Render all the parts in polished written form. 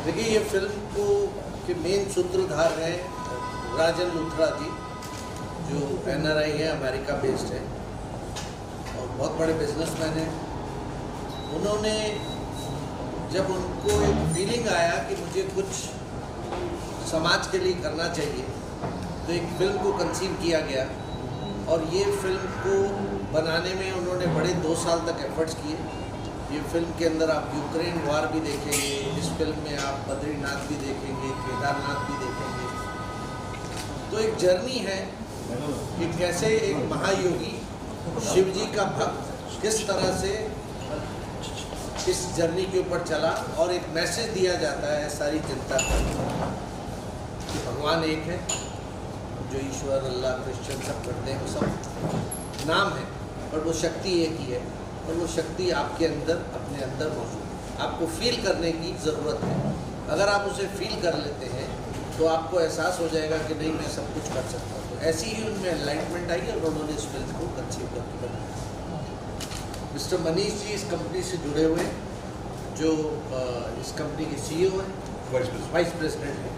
देखिए, ये फिल्म को के मेन सूत्रधार हैं राजन लूथरा जी, जो NRI है, अमेरिका बेस्ड है और बहुत बड़े बिजनेसमैन हैं। उन्होंने जब उनको एक फीलिंग आया कि मुझे कुछ समाज के लिए करना चाहिए, तो एक फिल्म को कंसीव किया गया और ये फिल्म को बनाने में उन्होंने बड़े 2 साल तक एफर्ट्स किए। ये फिल्म के अंदर आप यूक्रेन वार भी देखेंगे, इस फिल्म में आप बद्रीनाथ भी देखेंगे, केदारनाथ भी देखेंगे। तो एक जर्नी है कि कैसे एक महायोगी शिव जी का भक्त किस तरह से इस जर्नी के ऊपर चला और एक मैसेज दिया जाता है सारी जनता को कि भगवान एक है, जो ईश्वर, अल्लाह, क्रिश्चियन सब करते हैं, सब नाम है, पर वो शक्ति एक ही है और वो शक्ति आपके अंदर, अपने अंदर मौजूद है। आपको फील करने की ज़रूरत है। अगर आप उसे फील कर लेते हैं तो आपको एहसास हो जाएगा कि नहीं, मैं सब कुछ कर सकता हूँ। तो ऐसी ही उनमें एनलाइटमेंट आई और उन्होंने इस फिल्म को कंसीव करके बनाया। मिस्टर मनीष जी इस कंपनी से जुड़े हुए हैं, जो इस कंपनी के CEO हैं, वाइस प्रेसिडेंट हैं,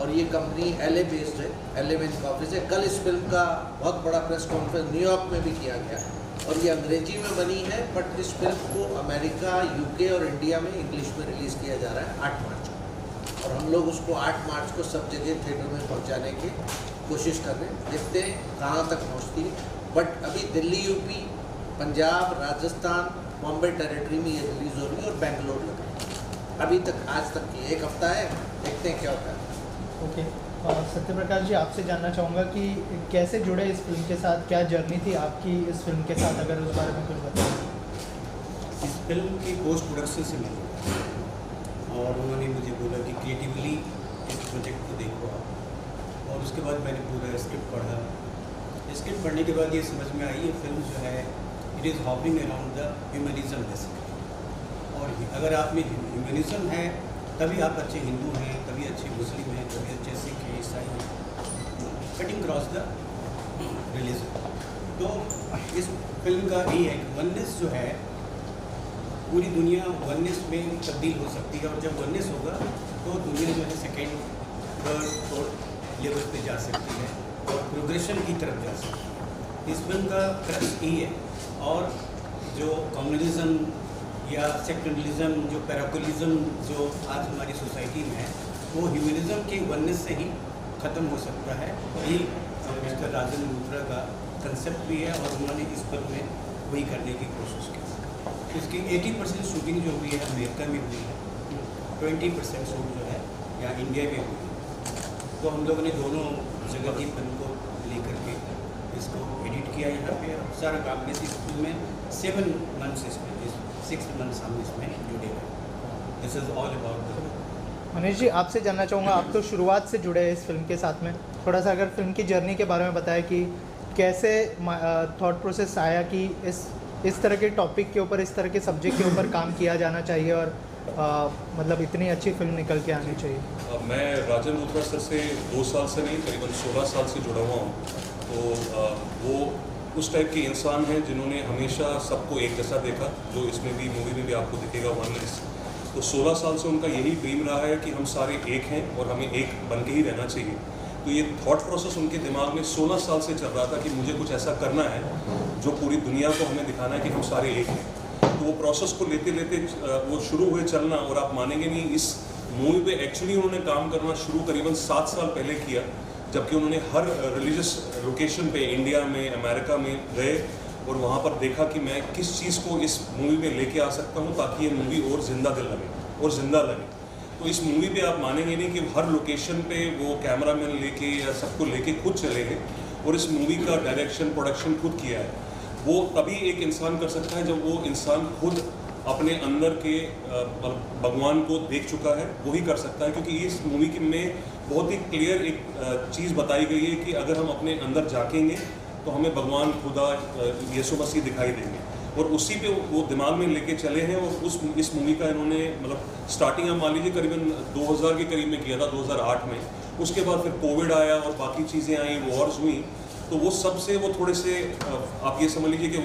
और ये कंपनी LA बेस्ड है, LA में इनका ऑफिस है। कल इस फिल्म का बहुत बड़ा प्रेस कॉन्फ्रेंस न्यूयॉर्क में भी किया गया और ये अंग्रेजी में बनी है, बट इस फिल्म को अमेरिका, UK और इंडिया में इंग्लिश में रिलीज़ किया जा रहा है 8 मार्च को, और हम लोग उसको 8 मार्च को सब जगह थिएटर में पहुंचाने की कोशिश कर रहे हैं। देखते हैं कहाँ तक पहुंचती है, बट अभी दिल्ली, UP, पंजाब, राजस्थान, बॉम्बे टेरिटरी में ये रिलीज़ हो रही है और बेंगलोर लगा है। अभी तक, आज तक की 1 हफ्ता है, देखते हैं क्या होता है। ओके, सत्यप्रकाश जी, आपसे जानना चाहूँगा कि कैसे जुड़े इस फिल्म के साथ, क्या जर्नी थी आपकी इस फिल्म के साथ, अगर उस बारे में कुछ बताएं। इस फिल्म की पोस्ट प्रोडक्शन से मिली और उन्होंने मुझे बोला कि क्रिएटिवली इस प्रोजेक्ट को देखो आप, और उसके बाद मैंने पूरा स्क्रिप्ट पढ़ा। स्क्रिप्ट पढ़ने के बाद ये समझ में आई, ये फिल्म जो है it is hopping around the humanism basically, और अगर आप में ह्यूमनिज़्म है तभी आप अच्छे हिंदू हैं, तभी अच्छे मुस्लिम हैं, तभी अच्छे सिख हैं, ईसाई हैं, कटिंग क्रॉस द रिलीजन। तो इस फिल्म का यही है कि वननेस जो है, पूरी दुनिया वननेस में तब्दील हो सकती है, और जब वननेस होगा तो दुनिया जो है सेकेंड, थर्ड, फोर्थ लेवल पे जा सकती है और प्रोग्रेशन की तरफ जा सकती है। इस फिल्म का क्रक्स यही है, और जो कम्युनलिज्म या सेक्युलरिज्म, जो पैराकुलिज्म जो आज हमारी सोसाइटी में है, वो ह्यूमनिज्म के वननेस से ही ख़त्म हो सकता है। यही मिस्टर राजन लूथरा का कंसेप्ट भी है और उन्होंने इस फिल्म में वही करने की कोशिश की। इसकी 80% शूटिंग जो हुई है अमेरिका में हुई है, 20% शूट जो है यहाँ इंडिया में हुई है। तो हम लोगों ने दोनों जगह की फिल्म को लेकर के इसको एडिट किया यहाँ पे, सारा काम में। इस फिल्म में 7 मंथ्स, इसमें 6 मंथ्स हम इसमें जुड़े हैं। This is all about. Manish ji, आपसे जानना चाहूँगा, आप तो शुरुआत से जुड़े हैं इस फिल्म के साथ में, थोड़ा सा अगर फिल्म की जर्नी के बारे में बताएं कि कैसे थॉट प्रोसेस आया कि इस तरह के टॉपिक के ऊपर, इस तरह के सब्जेक्ट के ऊपर काम किया जाना चाहिए और मतलब इतनी अच्छी फिल्म निकल के आनी चाहिए। मैं राजन लूथरा सर से 2 साल से नहीं, करीबन 16 साल से जुड़ा हुआ हूँ। तो वो उस टाइप के इंसान हैं जिन्होंने हमेशा सबको एक जैसा देखा, जो इसमें भी, मूवी में भी आपको दिखेगा वननेस। तो 16 साल से उनका यही ड्रीम रहा है कि हम सारे एक हैं और हमें एक बन के ही रहना चाहिए। तो ये थॉट प्रोसेस उनके दिमाग में 16 साल से चल रहा था कि मुझे कुछ ऐसा करना है जो पूरी दुनिया को हमें दिखाना है कि हम सारे एक हैं। तो वो प्रोसेस को लेते लेते वो शुरू हुए चलना, और आप मानेंगे नहीं, इस मूवी पे एक्चुअली उन्होंने काम करना शुरू करीबन 7 साल पहले किया, जबकि उन्होंने हर रिलीजियस लोकेशन पे इंडिया में, अमेरिका में गए और वहाँ पर देखा कि मैं किस चीज़ को इस मूवी में लेके आ सकता हूँ ताकि ये मूवी और ज़िंदा दिल लगे और ज़िंदा लगे। तो इस मूवी पे आप मानेंगे नहीं कि हर लोकेशन पे वो कैमरामैन लेके या सबको लेके खुद चले गए, और इस मूवी का डायरेक्शन, प्रोडक्शन खुद किया है। वो तभी एक इंसान कर सकता है जब वो इंसान खुद अपने अंदर के भगवान को देख चुका है, वो ही कर सकता है। क्योंकि इस मूवी में बहुत ही क्लियर एक चीज़ बताई गई है कि अगर हम अपने अंदर झाँकेंगे तो हमें भगवान, खुदा, यीशु मसीह दिखाई देंगे, और उसी पे वो दिमाग में लेके चले हैं। और इस मूवी का इन्होंने मतलब स्टार्टिंग आप मान लीजिए करीबन 2000 के करीब में किया था, 2008 में। उसके बाद फिर कोविड आया और बाकी चीज़ें आई, वॉर्स हुई, तो वो सब से वो थोड़े से आप ये समझ लीजिए कि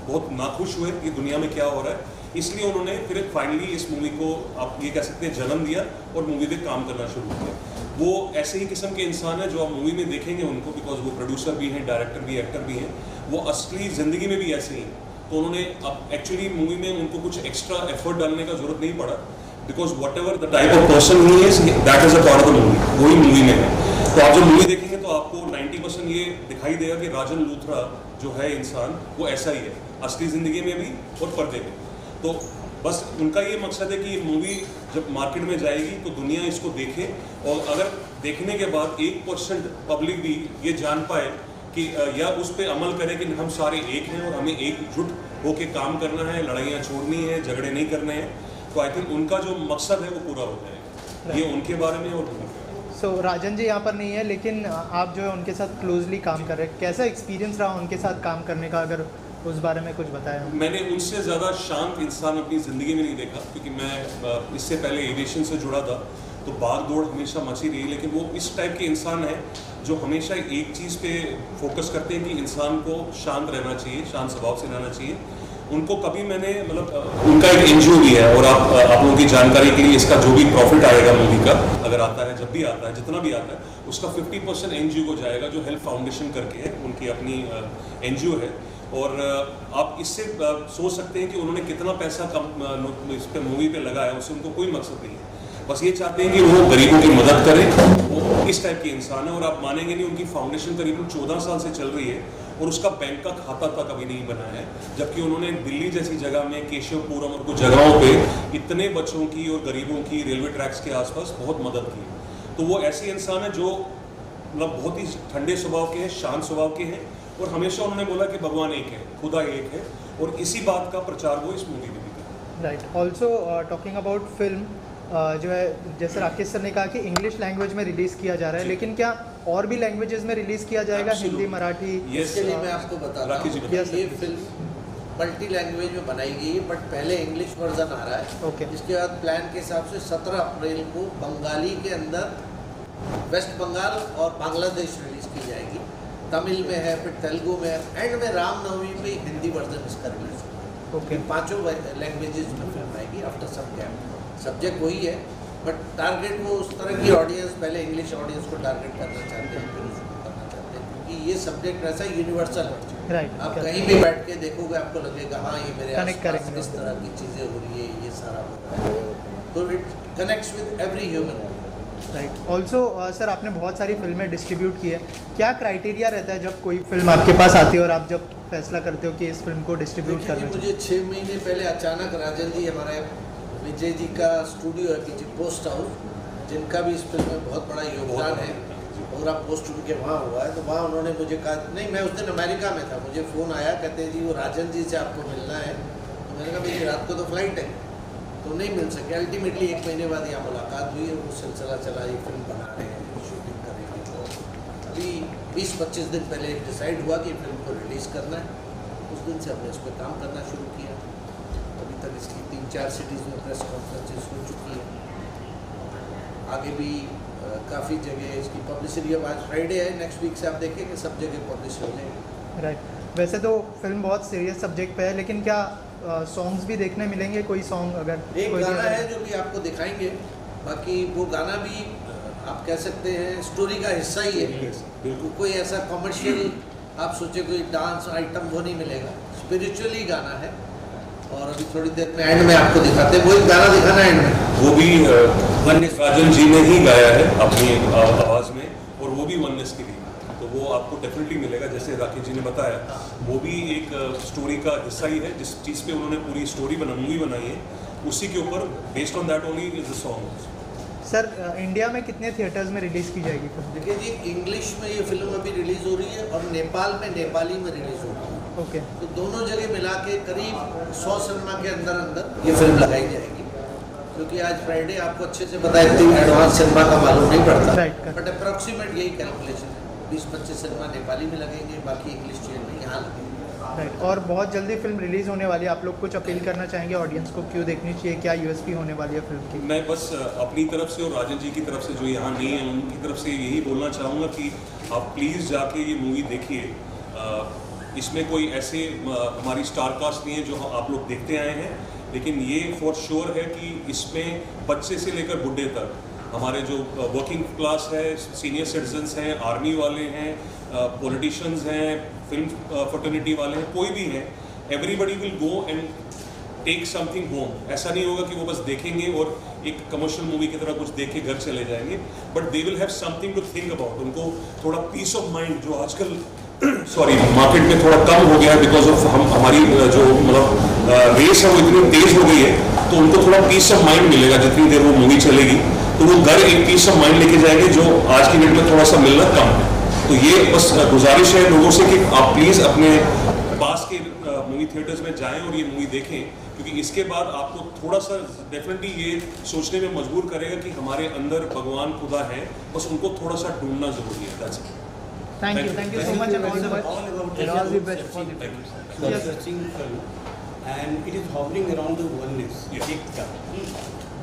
बहुत नाखुश हुए कि दुनिया में क्या हो रहा है। इसलिए उन्होंने फिर फाइनली इस मूवी को आप ये कह सकते हैं जन्म दिया और मूवी पे काम करना शुरू किया। वो ऐसे ही किस्म के इंसान है जो आप मूवी में देखेंगे उनको, बिकॉज वो प्रोड्यूसर भी हैं, डायरेक्टर भी, एक्टर भी हैं, वो असली ज़िंदगी में भी ऐसे ही हैं। तो उन्होंने अब एक्चुअली मूवी में उनको कुछ एक्स्ट्रा एफर्ट डालने का जरूरत नहीं पड़ा, because what ever the type of person he is that is a part of the movie, वही मूवी में है। तो आप जब मूवी देखेंगे तो आपको 90% ये दिखाई देगा कि राजन लूथरा जो है इंसान वो ऐसा ही है, असली ज़िंदगी में भी और पर्दे में। तो बस उनका ये मकसद है कि ये मूवी जब मार्केट में जाएगी तो दुनिया इसको देखे, और अगर देखने के बाद 1% पब्लिक भी ये जान पाए कि या उस पर अमल करे कि हम सारे एक हैं और हमें एकजुट होकर काम करना है, लड़ाइयाँ छोड़नी है, झगड़े नहीं करने हैं, तो आई थिंक उनका जो मकसद है वो पूरा हो जाएगा। ये उनके बारे में और सो राजन जी यहाँ पर नहीं है, लेकिन आप जो है उनके साथ क्लोजली काम कर रहे हैं, कैसा एक्सपीरियंस रहा उनके साथ काम करने का, अगर उस बारे में कुछ बताया? मैंने उनसे ज़्यादा शांत इंसान अपनी ज़िंदगी में नहीं देखा, क्योंकि मैं इससे पहले एविएशन से जुड़ा था, तो भाग दौड़ हमेशा मची रही, लेकिन वो इस टाइप के इंसान है जो हमेशा एक चीज़ पे फोकस करते हैं कि इंसान को शांत रहना चाहिए, शांत स्वभाव से रहना चाहिए। उनको कभी मैंने मतलब उनका एक एनजीओ भी है, और आप लोगों की जानकारी के लिए इसका जो भी प्रॉफिट आएगा मूवी का, अगर आता है, जब भी आता है, जितना भी आता है, उसका 50% एनजीओ को जाएगा, जो हेल्प फाउंडेशन करके है, उनकी अपनी एनजीओ है। और आप इससे सोच सकते हैं कि उन्होंने कितना पैसा कम इस पे मूवी पे लगाया, उससे उनको कोई मकसद नहीं है, बस ये चाहते हैं कि वो गरीबों की मदद करें। वो इस टाइप के इंसान है, और आप मानेंगे नहीं, उनकी फाउंडेशन करीबन 14 साल से चल रही है और उसका बैंक का खाता तक अभी नहीं बना है, जबकि उन्होंने दिल्ली जैसी जगह में, केशवपुरम और कुछ जगहों पे इतने बच्चों की और गरीबों की रेलवे ट्रैक्स के आसपास बहुत मदद की। तो वो ऐसे इंसान है जो मतलब बहुत ही ठंडे स्वभाव के हैं, शांत स्वभाव के हैं, और हमेशा उन्होंने बोला कि भगवान एक है, खुदा एक है, और इसी बात का प्रचार वो इस मूवी में भी कर। Right. Also talking about film, जो है जैसे राकेश सर ने कहा कि इंग्लिश लैंग्वेज में रिलीज़ किया जा रहा है, लेकिन क्या और भी लैंग्वेजेस में रिलीज़ किया जाएगा? हिंदी, मराठी? इसके लिए मैं आपको बताता हूँ, ये फिल्म मल्टी लैंग्वेज में बनाई गई है, बट पहले इंग्लिश वर्जन आ रहा है। ओके। इसके बाद प्लान के हिसाब से 17 अप्रैल को बंगाली के अंदर वेस्ट बंगाल और बांग्लादेश रिलीज़ की जाएगी, तमिल में है, फिर तेलुगु में है, एंड में रामनवमी पे हिंदी वर्जन इसका रिलीज होगा। ओके। 5 लैंग्वेजेस में फिल्म आएगी आफ्टर सम गैप। सब्जेक्ट वही है, बट टारगेट वो उस तरह की ऑडियंस, पहले इंग्लिश ऑडियंस को टारगेट करना चाहते हैं, फिर उसको करना चाहते हैं, क्योंकि ये सब्जेक्ट ऐसा यूनिवर्सल है। राइट। आप कहीं भी बैठ के देखोगे आपको लगेगा हाँ ये मेरे Connect आसपास करेंगे। इस तरह की चीज़ें हो रही है, ये सारा हो रहा है, तो it connects with every human. Right. Also sir, आपने बहुत सारी फिल्में डिस्ट्रीब्यूट की है, क्या क्राइटेरिया रहता है जब कोई फिल्म आपके पास आती है और आप जब फैसला करते हो कि इस फिल्म को डिस्ट्रीब्यूट करना चाहिए? मुझे 6 महीने पहले अचानक राजन जी, हमारे विजय जी का स्टूडियो है पीछे पोस्ट हाउस, जिनका भी इस फिल्म में बहुत बड़ा योगदान है, पूरा पोस्ट उनके वहाँ हुआ है, तो वहाँ उन्होंने मुझे कहा, नहीं मैं उस दिन अमेरिका में था, मुझे फ़ोन आया, कहते हैं जी वो राजन जी से आपको मिलना है। तो मैंने कहा मेरी रात को तो फ्लाइट है, तो नहीं मिल सके। अल्टीमेटली 1 महीने बाद यहाँ मुलाकात हुई, वो सिलसिला चला, ये फिल्म बना रहे हैं, शूटिंग करेंगे। तो अभी 20-25 दिन पहले डिसाइड हुआ कि फिल्म को रिलीज़ करना है, उस दिन से हमने इस पर काम करना शुरू किया। अभी तक इसकी 3-4 सिटीज़ में प्रेस कॉन्फ्रेंसेस हो चुकी है, आगे भी काफ़ी जगह इसकी पब्लिसिटी। अब आज फ्राइडे है, नेक्स्ट वीक से आप देखेंगे सब जगह पब्लिश हो जाएगी। राइट। वैसे तो फिल्म बहुत सीरियस सब्जेक्ट पे है, लेकिन क्या सॉन्ग्स भी देखने मिलेंगे? कोई सॉन्ग अगर एक कोई गाना है जो भी आपको दिखाएंगे, बाकी वो गाना भी आप कह सकते हैं स्टोरी का हिस्सा ही है, तो कोई ऐसा कमर्शियल आप सोचे कोई डांस आइटम वो नहीं मिलेगा, स्पिरिचुअली गाना है। और अभी थोड़ी देर में एंड में आपको दिखाते हैं, वो एक गाना दिखाना एंड में, वो भी वननेस राजन जी ने ही गाया है अपनी आवाज़ में, और वो भी वननेस के लिए, तो वो आपको डेफिनेटली मिलेगा। जैसे राकेश जी ने बताया, वो भी एक स्टोरी का हिस्सा ही है, जिस चीज़ पे उन्होंने पूरी स्टोरी मूवी बनाई है, उसी के ऊपर based on that only is the song. Sir, India में कितने थिएटर्स में रिलीज़ की जाएगी फिल्म? देखिए जी, इंग्लिश में ये फिल्म अभी रिलीज़ हो रही है और नेपाल में नेपाली में रिलीज़ हो रही है। ओके। तो दोनों जगह मिला के करीब 100 सिनेमा के अंदर अंदर ये फिल्म लगाई जाएगी, क्योंकि आज फ्राइडे आपको अच्छे से पता है, इतनी एडवांस सिनेमा का मालूम नहीं पड़ता, Right, correct. बट अप्रॉक्सीमेट यही कैलकुलेशन है, 20-25 सिनेमा नेपाली में लगेंगे, बाकी इंग्लिश चैनल में यहाँ लगेंगे। राइट। और बहुत जल्दी फिल्म रिलीज़ होने वाली है, आप लोग कुछ अपील करना चाहेंगे ऑडियंस को, क्यों देखनी चाहिए, क्या यूएसपी होने वाली है फिल्म की? मैं बस अपनी तरफ से और राजन जी की तरफ से जो यहाँ नहीं है उनकी तरफ से यही बोलना चाहूँगा कि आप प्लीज़ जाके ये मूवी देखिए। इसमें कोई ऐसे हमारी स्टार कास्ट नहीं है जो आप लोग देखते आए हैं, लेकिन ये फॉर श्योर है कि इसमें बच्चे से लेकर बुढ़े तक, हमारे जो वर्किंग क्लास है, सीनियर सिटीजन्स हैं, आर्मी वाले हैं, पॉलिटिशियंस हैं, फिल्म फर्टर्निटी वाले हैं, कोई भी है, everybody will go and take something home. ऐसा नहीं होगा कि वो बस देखेंगे और एक कमर्शियल मूवी की तरह कुछ देख के घर चले जाएंगे, but they will have something to think about. उनको थोड़ा पीस ऑफ माइंड जो आजकल सॉरी मार्केट में थोड़ा कम हो गया है बिकॉज ऑफ हमारी जो मतलब रेस है वो इतनी तेज हो गई है, तो उनको थोड़ा पीस ऑफ माइंड मिलेगा जितनी देर वो मूवी चलेगी, तो वो घर एक पीस ऑफ माइंड लेके जाएंगे जो आज की डेट में थोड़ा सा मिलना कम है। तो ये बस गुजारिश है लोगों से कि आप प्लीज़ अपने पास के मूवी थिएटर्स में जाएं और ये मूवी देखें, क्योंकि इसके बाद आपको थोड़ा सा डेफिनेटली ये सोचने में मजबूर करेगा कि हमारे अंदर भगवान खुदा है, बस उनको थोड़ा सा ढूंढना जरूरी है। That's it. Thank you so much and all the best. All about And all the best for the film. film. Yes. Searching film, and it is hovering around the oneness. Yeah. एकता।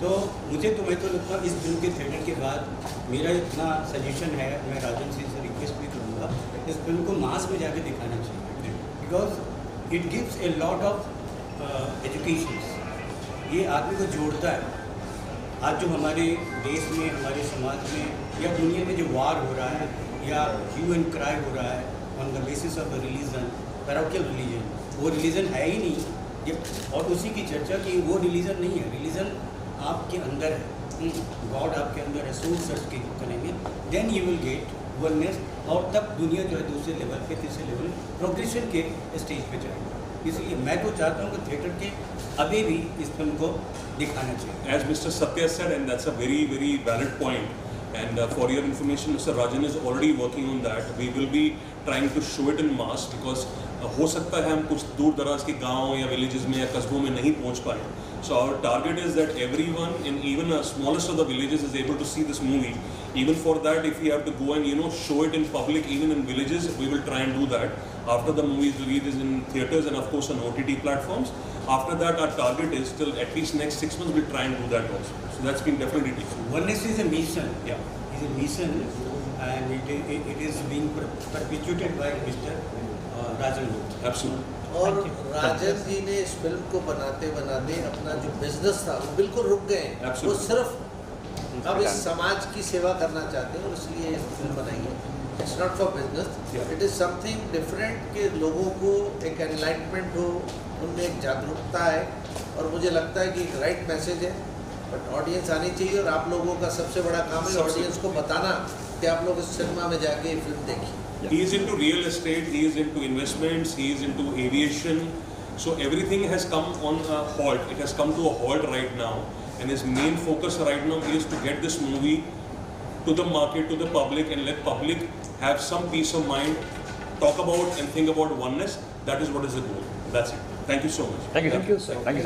तो मैं तो लगता इस film के theatre के बाद मेरा इतना सजेशन है, मैं राजन से इसे रिक्वेस्ट भी करूँगा, इस फिल्म को मास में जाके दिखाना चाहिए, because it gives a lot of education. ये आदमी को जोड़ता है। आज जो हमारे देश में, हमारे समाज में या दुनिया में जो वार हो रहा है या ह्यू एंड क्राई हो रहा है on the basis of religion, parochial religion, वो रिलीजन है ही नहीं ये, और उसी की चर्चा कि वो रिलीजन नहीं है, रिलीजन आपके अंदर है, गॉड आपके अंदर है, सोल सर्च के करेंगे, then you will get oneness, और तब दुनिया जो है दूसरे लेवल पे, तीसरे लेवल प्रोग्रेशन के स्टेज पे जाएगी। इसलिए मैं तो चाहता हूँ कि थिएटर के अभी भी इस फिल्म को दिखाना चाहिए। As Mr. Satya said, and that's a very, very valid point. And for your information, Mr. Rajan is already working on that. We will be trying to show it in mass because हो सकता है हम कुछ दूर दराज के गाँव या villages में या कस्बों में नहीं पहुँच पाए. So our target is that everyone in even the smallest of the villages is able to see this movie. Even for that, if we have to go and show it in public, even in villages, we will try and do that. After the movie is released in theaters and of course on OTT platforms. After that, our target is till at least next 6 months we'll try and do that also. So that's been definitely taken. Oneness is a mission. Yeah. It's a mission, and it is being perpetuated by Mr. Rajan Gupta. Absolutely. और राजन जी ने इस film को बनाते बनाते अपना जो business था वो बिल्कुल रुक गए। वो Absolutely. सिर्फ अब इस समाज की सेवा करना चाहते हैं और इसलिए ये फिल्म बनाई है। It's not for business, Yeah. It is something different कि लोगों को एक एनलाइटमेंट हो, उनमें एक जागरूकता है, और मुझे लगता है कि एक राइट मैसेज है, बट ऑडियंस आनी चाहिए, और आप लोगों का सबसे बड़ा काम है ऑडियंस को बताना कि आप लोग इस सिनेमा में जाके ये फिल्म देखिए। He is into real estate, he is into investments, he is into aviation. So everything has come on a halt. It has come to a halt right now. And his main focus right now is to get this movie to the market, to the public, and let public have some peace of mind, talk about and think about oneness. That is what is the goal. That's it. Thank you so much. Thank you, sir. Thank you, sir. Thank you, sir.